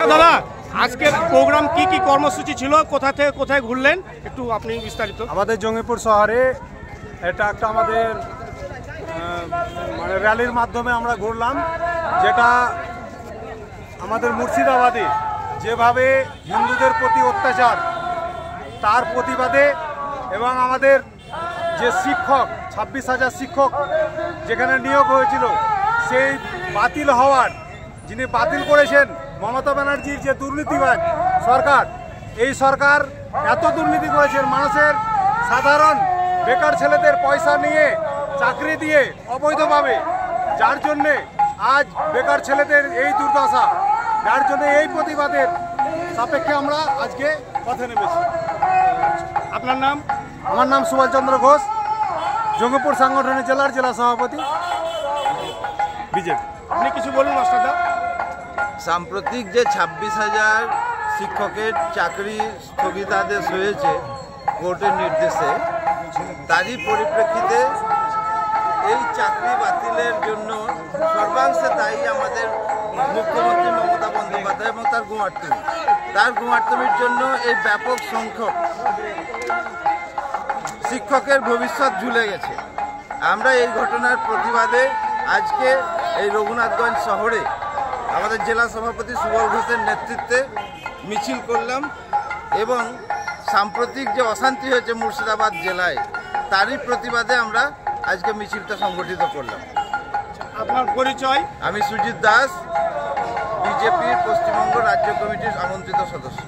দাদা, আজকের প্রোগ্রাম কি কর্মসূচি ছিল, কোথা থেকে কোথায় ঘুরলেন, একটু আপনি বিস্তারিত। আমাদের জঙ্গিপুর শহরে এটা একটা আমাদের মানে র্যালির মাধ্যমে আমরা ঘুরলাম, যেটা আমাদের মুর্শিদাবাদে যেভাবে হিন্দুদের প্রতি অত্যাচার তার প্রতিবাদে, এবং আমাদের যে শিক্ষক 26,000 শিক্ষক যেখানে নিয়োগ হয়েছিল সেই বাতিল হওয়ার, যিনি বাতিল করেছেন মমতা ব্যানার্জির যে দুর্নীতিবাজ সরকার, এই সরকার এত দুর্নীতি করেছেন, মানুষের সাধারণ বেকার ছেলেদের পয়সা নিয়ে চাকরি দিয়ে অবৈধভাবে, যার জন্যে আজ বেকার ছেলেদের এই দুর্দশা, যার জন্য এই প্রতিবাদের সাপেক্ষে আমরা আজকে পথে নেমেছি। আপনার নাম? আমার নাম সুভাষ চন্দ্র ঘোষ, জঙ্গিপুর সাংগঠনিক জেলার জেলা সভাপতি বিজেপি। আপনি কিছু বলুন মাস্টারদা। সাম্প্রতিক যে 26,000 শিক্ষকের চাকরি স্থগিতাদেশ হয়েছে কোর্টের নির্দেশে, তারই পরিপ্রেক্ষিতে এই চাকরি বাতিলের জন্য সর্বাংশে দায়ী আমাদের মুখ্যমন্ত্রী মমতা বন্দ্যোপাধ্যায় এবং তার গুমার্তমির জন্য এই ব্যাপক সংখ্যক শিক্ষকের ভবিষ্যৎ ঝুলে গেছে। আমরা এই ঘটনার প্রতিবাদে আজকে এই রঘুনাথগঞ্জ শহরে আমাদের জেলা সভাপতি সুবল ঘোষের নেতৃত্বে মিছিল করলাম, এবং সাম্প্রতিক যে অশান্তি হয়েছে মুর্শিদাবাদ জেলায় তারই প্রতিবাদে আমরা আজকে মিছিলটা সংগঠিত করলাম। আপনার পরিচয়? আমি সুজিত দাস, বিজেপির পশ্চিমবঙ্গ রাজ্য কমিটির আমন্ত্রিত সদস্য।